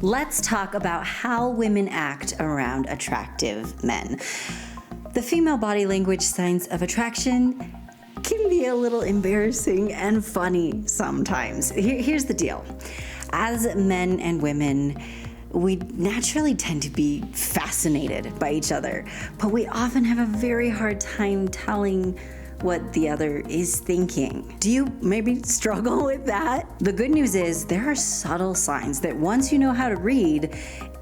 Let's talk about how women act around attractive men. The female body language signs of attraction can be a little embarrassing and funny sometimes. Here's the deal. As men and women, we naturally tend to be fascinated by each other, but we often have a very hard time telling what the other is thinking. Do you maybe struggle with that? The good news is there are subtle signs that once you know how to read,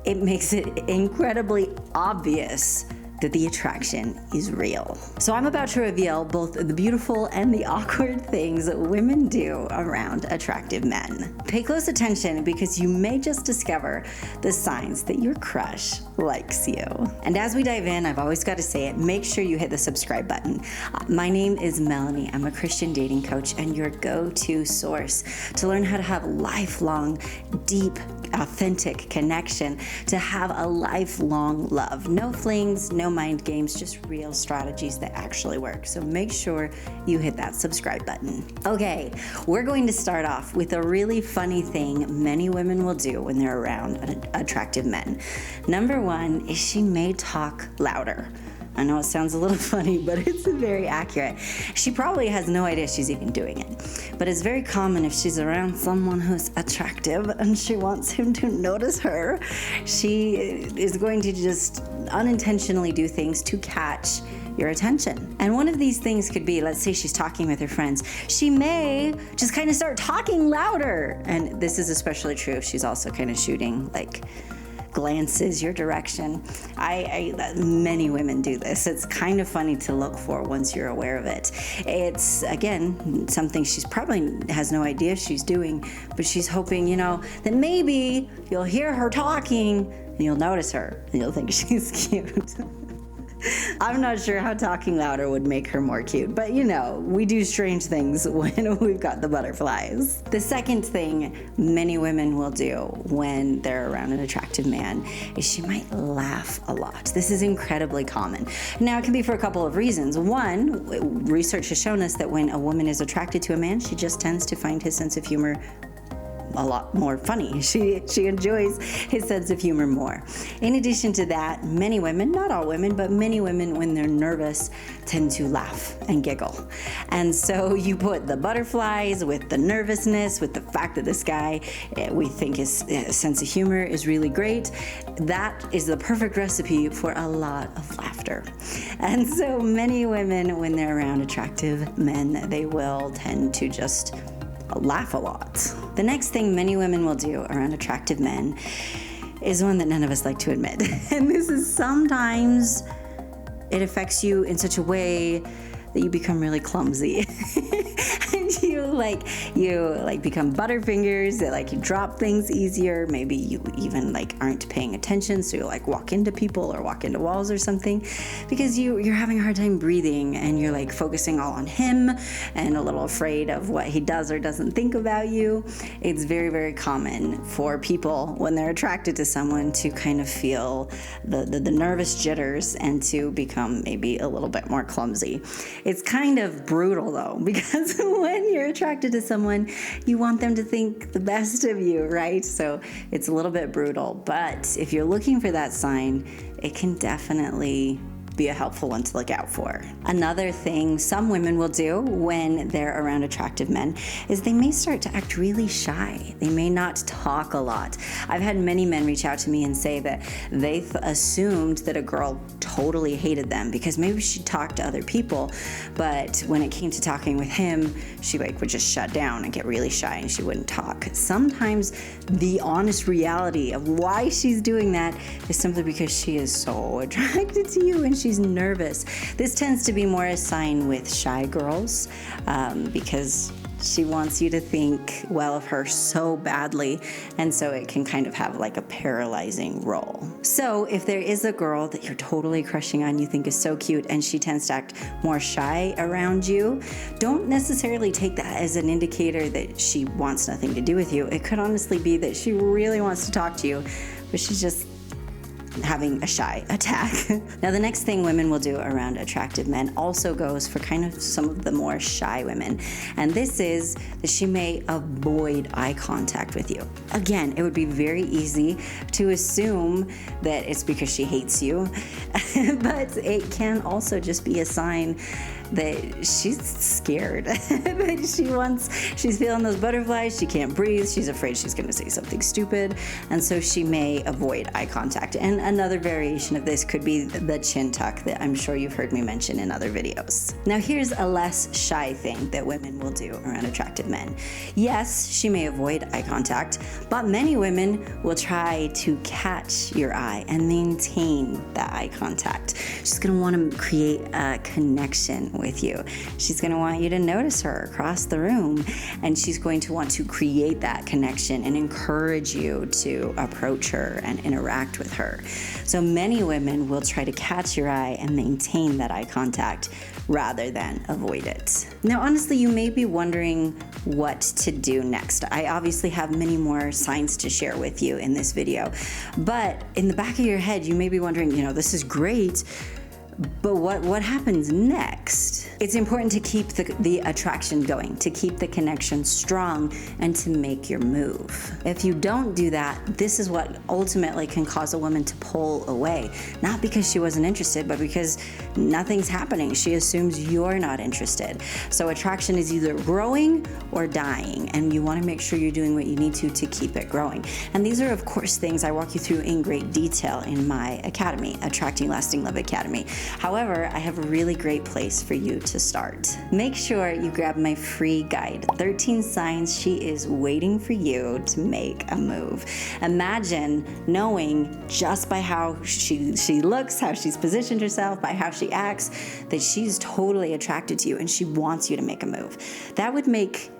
it makes it incredibly obvious that the attraction is real. So I'm about to reveal both the beautiful and the awkward things that women do around attractive men. Pay close attention because you may just discover the signs that your crush likes you. And as we dive in, I've always got to say it, make sure you hit the subscribe button. My name is Melannie. I'm a Christian dating coach and your go-to source to learn how to have lifelong, deep, authentic connection, to have a lifelong love. No flings, no mind games, just real strategies that actually work. So make sure you hit that subscribe button. Okay, we're going to start off with a really funny thing many women will do when they're around attractive men. Number one is she may talk louder. I know it sounds a little funny, but it's very accurate. She probably has no idea she's even doing it. But it's very common if she's around someone who's attractive and she wants him to notice her, she is going to just unintentionally do things to catch your attention. And one of these things could be, let's say she's talking with her friends. She may just kind of start talking louder. And this is especially true if she's also kind of shooting like glances your direction. Many women do this. It's kind of funny to look for once you're aware of it. It's, again, something she's probably has no idea she's doing, but she's hoping, that maybe you'll hear her talking and you'll notice her and you'll think she's cute. I'm not sure how talking louder would make her more cute, but we do strange things when we've got the butterflies. The second thing many women will do when they're around an attractive man is she might laugh a lot. This is incredibly common. Now, it can be for a couple of reasons. One, research has shown us that when a woman is attracted to a man, she just tends to find his sense of humor a lot more funny. She enjoys his sense of humor more. In addition to that, many women, not all women, but many women, when they're nervous, tend to laugh and giggle. And so you put the butterflies with the nervousness, with the fact that this guy, we think his sense of humor is really great. That is the perfect recipe for a lot of laughter. And so many women, when they're around attractive men, they will tend to just laugh a lot. The next thing many women will do around attractive men is one that none of us like to admit. And this is sometimes it affects you in such a way that you become really clumsy. And you become butterfingers, that you drop things easier. Maybe you even aren't paying attention, so you walk into people or walk into walls or something because you're having a hard time breathing and you're focusing all on him and a little afraid of what he does or doesn't think about you. It's very, very common for people when they're attracted to someone to kind of feel the nervous jitters and to become maybe a little bit more clumsy. It's kind of brutal though, because when you're attracted to someone, you want them to think the best of you, right? So it's a little bit brutal, but if you're looking for that sign, it can definitely be a helpful one to look out for. Another thing some women will do when they're around attractive men is they may start to act really shy. They may not talk a lot. I've had many men reach out to me and say that they assumed that a girl totally hated them because maybe she talked to other people, but when it came to talking with him, she would just shut down and get really shy and she wouldn't talk. Sometimes the honest reality of why she's doing that is simply because she is so attracted to you and she's nervous. This tends to be more a sign with shy girls because she wants you to think well of her so badly, and so it can kind of have a paralyzing role. So if there is a girl that you're totally crushing on, you think is so cute, and she tends to act more shy around you, don't necessarily take that as an indicator that she wants nothing to do with you. It could honestly be that she really wants to talk to you, but she's just having a shy attack. Now, the next thing women will do around attractive men also goes for kind of some of the more shy women. And this is that she may avoid eye contact with you. Again, it would be very easy to assume that it's because she hates you, but it can also just be a sign that she's scared. That she's feeling those butterflies, she can't breathe, she's afraid she's gonna say something stupid, and so she may avoid eye contact. And another variation of this could be the chin tuck that I'm sure you've heard me mention in other videos. Now here's a less shy thing that women will do around attractive men. Yes, she may avoid eye contact, but many women will try to catch your eye and maintain that eye contact. She's gonna wanna create a connection with you. She's going to want you to notice her across the room, and she's going to want to create that connection and encourage you to approach her and interact with her. So many women will try to catch your eye and maintain that eye contact rather than avoid it. Now, honestly, you may be wondering what to do next. I obviously have many more signs to share with you in this video, but in the back of your head, you may be wondering, this is great, but what happens next? It's important to keep the attraction going, to keep the connection strong, and to make your move. If you don't do that, this is what ultimately can cause a woman to pull away. Not because she wasn't interested, but because nothing's happening. She assumes you're not interested. So attraction is either growing or dying, and you want to make sure you're doing what you need to keep it growing. And these are, of course, things I walk you through in great detail in my academy, Attracting Lasting Love Academy. However, I have a really great place for you to start. Make sure you grab my free guide, 13 Signs She Is Waiting for You to Make a Move. Imagine knowing just by how she looks, how she's positioned herself, by how she acts, that she's totally attracted to you and she wants you to make a move. That would make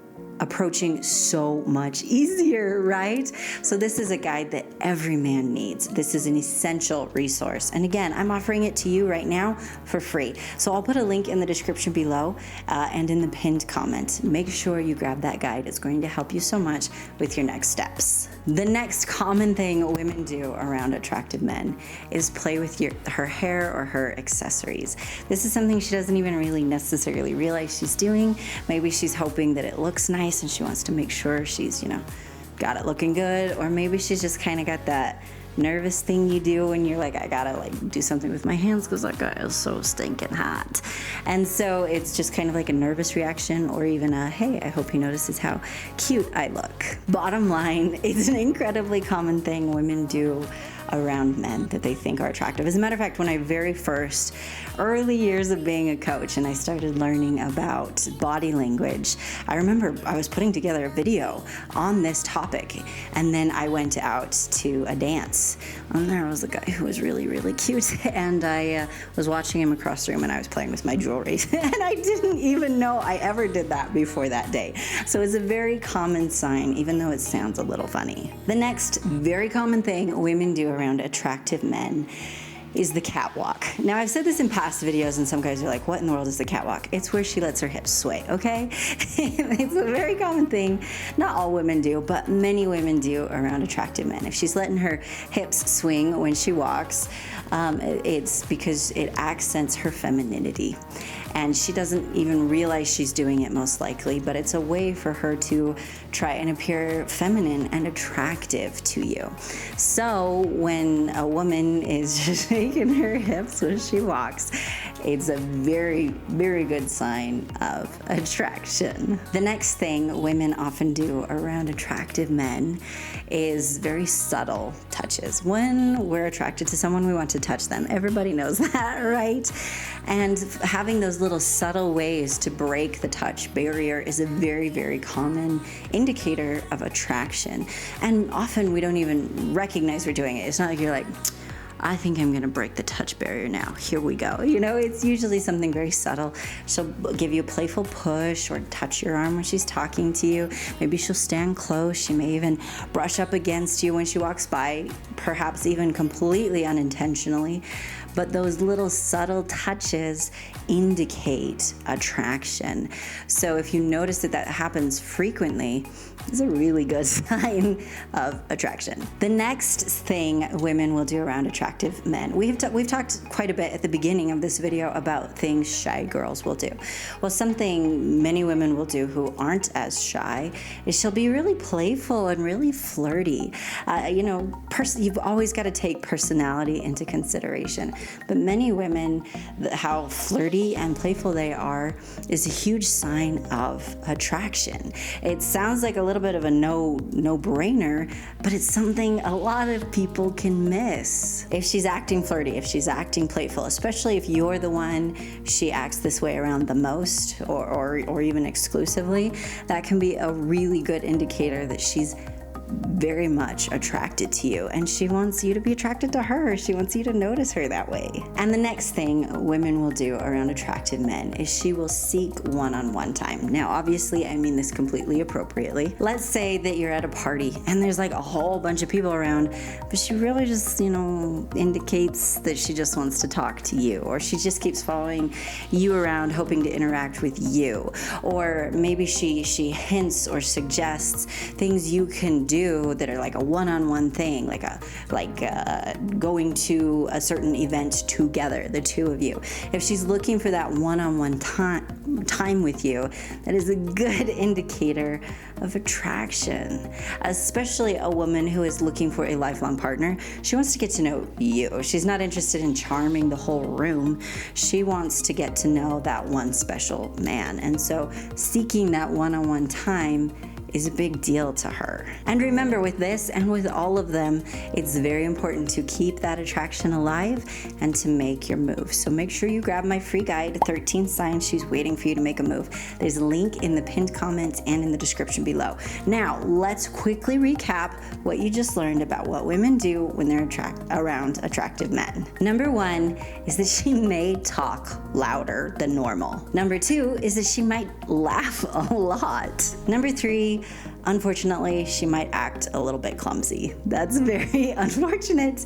approaching so much easier, right? So this is a guide that every man needs. This is an essential resource. And again, I'm offering it to you right now for free. So I'll put a link in the description below and in the pinned comment. Make sure you grab that guide. It's going to help you so much with your next steps. The next common thing women do around attractive men is play with her hair or her accessories. This is something she doesn't even really necessarily realize she's doing. Maybe she's hoping that it looks nice and she wants to make sure she's, got it looking good. Or maybe she's just kind of got that nervous thing you do when you're like, I gotta do something with my hands because that guy is so stinking hot. And so it's just kind of like a nervous reaction, or even a, hey, I hope he notices how cute I look. Bottom line, it's an incredibly common thing women do around men that they think are attractive. As a matter of fact, when I very first, early years of being a coach, and I started learning about body language, I remember I was putting together a video on this topic, and then I went out to a dance, and there was a guy who was really, really cute, and I was watching him across the room, and I was playing with my jewelry, and I didn't even know I ever did that before that day. So it's a very common sign, even though it sounds a little funny. The next very common thing women do around attractive men is the catwalk. Now, I've said this in past videos, and some guys are like, what in the world is the catwalk? It's where she lets her hips sway, okay? It's a very common thing. Not all women do, but many women do around attractive men. If she's letting her hips swing when she walks, it's because it accents her femininity. And she doesn't even realize she's doing it, most likely, but it's a way for her to try and appear feminine and attractive to you. So when a woman is just shaking her hips when she walks, it's a very, very good sign of attraction. The next thing women often do around attractive men is very subtle touches. When we're attracted to someone, we want to touch them. Everybody knows that, right? And having those little subtle ways to break the touch barrier is a very, very common indicator of attraction. And often we don't even recognize we're doing it. It's not like you're like, I think I'm gonna break the touch barrier now. Here we go. It's usually something very subtle. She'll give you a playful push or touch your arm when she's talking to you. Maybe she'll stand close. She may even brush up against you when she walks by, perhaps even completely unintentionally. But those little subtle touches indicate attraction. So if you notice that happens frequently, it's a really good sign of attraction. The next thing women will do around attraction attractive men. We've talked quite a bit at the beginning of this video about things shy girls will do. Well, something many women will do who aren't as shy is she'll be really playful and really flirty. You've always got to take personality into consideration, but many women, how flirty and playful they are is a huge sign of attraction. It sounds like a little bit of a no-brainer, but it's something a lot of people can miss. If she's acting flirty, if she's acting playful, especially if you're the one she acts this way around the most or even exclusively, that can be a really good indicator that she's very much attracted to you, and she wants you to be attracted to her. She wants you to notice her that way. And the next thing women will do around attractive men is she will seek one-on-one time. Now, obviously, I mean this completely appropriately. Let's say that you're at a party and there's like a whole bunch of people around, but she really just, indicates that she just wants to talk to you, or she just keeps following you around hoping to interact with you. Or maybe she hints or suggests things you can do that are like a one-on-one thing, like going to a certain event together, the two of you. If she's looking for that one-on-one time with you, that is a good indicator of attraction. Especially a woman who is looking for a lifelong partner. She wants to get to know you. She's not interested in charming the whole room. She wants to get to know that one special man. And so seeking that one-on-one time is a big deal to her. And remember, with this and with all of them, it's very important to keep that attraction alive and to make your move. So make sure you grab my free guide, 13 Signs She's Waiting for You to Make a Move. There's a link in the pinned comments and in the description below. Now, let's quickly recap what you just learned about what women do when they're around attractive men. Number 1 is that she may talk louder than normal. Number 2 is that she might laugh a lot. Number 3, unfortunately, she might act a little bit clumsy. That's very unfortunate,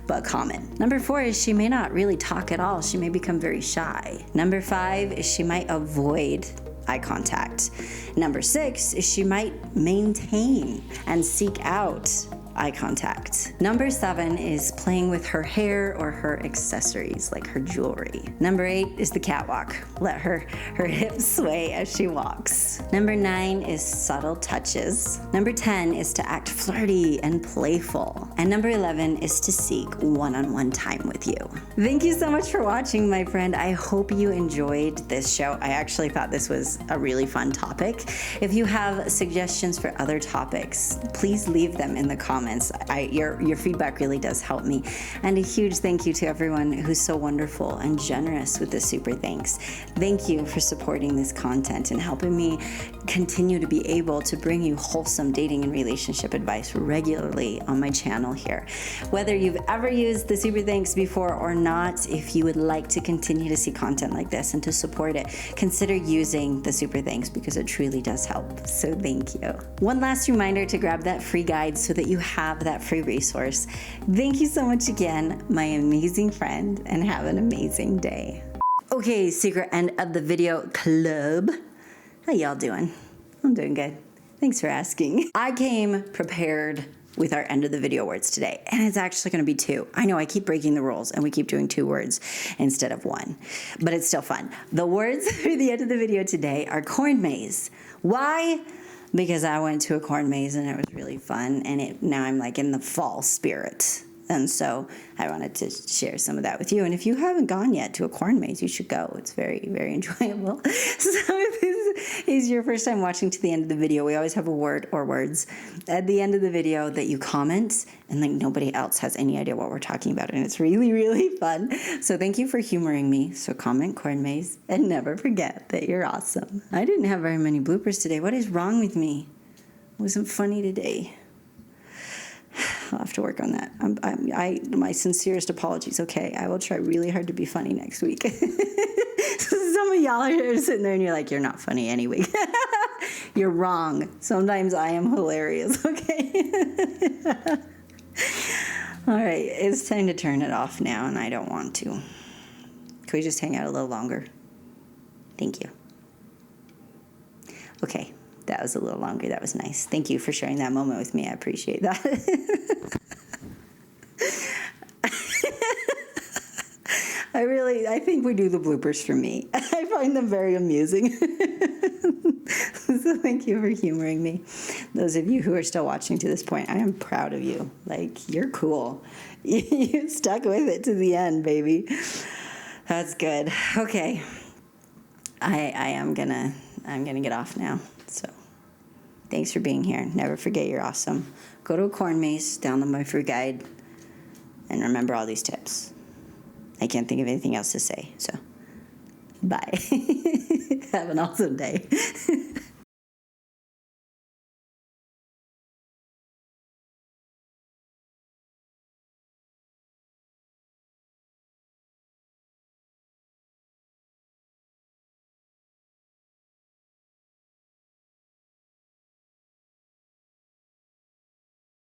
but common. Number 4 is she may not really talk at all. She may become very shy. Number 5 is she might avoid eye contact. Number 6 is she might maintain and seek out eye contact. Number 7 is playing with her hair or her accessories, like her jewelry. Number 8 is the catwalk. Let her hips sway as she walks. Number 9 is subtle touches. Number 10 is to act flirty and playful. And number 11 is to seek one-on-one time with you. Thank you so much for watching, my friend. I hope you enjoyed this show. I actually thought this was a really fun topic. If you have suggestions for other topics, please leave them in the comments. Your feedback really does help me. And a huge thank you to everyone who's so wonderful and generous with the super thanks. Thank you for supporting this content and helping me continue to be able to bring you wholesome dating and relationship advice regularly on my channel here. Whether you've ever used the super thanks before or not, if you would like to continue to see content like this and to support it, consider using the super thanks because it truly does help. So thank you. One last reminder to grab that free guide so that you have that free resource. Thank you so much again, my amazing friend, and have an amazing day. Okay, secret end of the video club. How y'all doing? I'm doing good. Thanks for asking. I came prepared with our end of the video words today, and it's actually going to be 2. I know I keep breaking the rules and we keep doing 2 words instead of 1, but it's still fun. The words for the end of the video today are corn maze. Why? Because I went to a corn maze and it was really fun, and now I'm like in the fall spirit. And so I wanted to share some of that with you. And if you haven't gone yet to a corn maze, you should go. It's very, very enjoyable. So if this is your first time watching to the end of the video, we always have a word or words at the end of the video that you comment, and like nobody else has any idea what we're talking about. And it's really, really fun. So thank you for humoring me. So comment corn maze and never forget that you're awesome. I didn't have very many bloopers today. What is wrong with me? It wasn't funny today. I'll have to work on that. My sincerest apologies. Okay, I will try really hard to be funny next week. Some of y'all are sitting there and you're like, you're not funny anyway. You're wrong. Sometimes I am hilarious, okay? All right, it's time to turn it off now, and I don't want to. Can we just hang out a little longer? Thank you. Okay. That was a little longer. That was nice. Thank you for sharing that moment with me. I appreciate that. I think we do the bloopers for me. I find them very amusing. So thank you for humoring me. Those of you who are still watching to this point, I am proud of you. Like, you're cool. You stuck with it to the end, baby. That's good. Okay. I'm gonna get off now. So thanks for being here. Never forget you're awesome. Go to a corn maze, download my free guide, and remember all these tips. I can't think of anything else to say, so bye. Have an awesome day.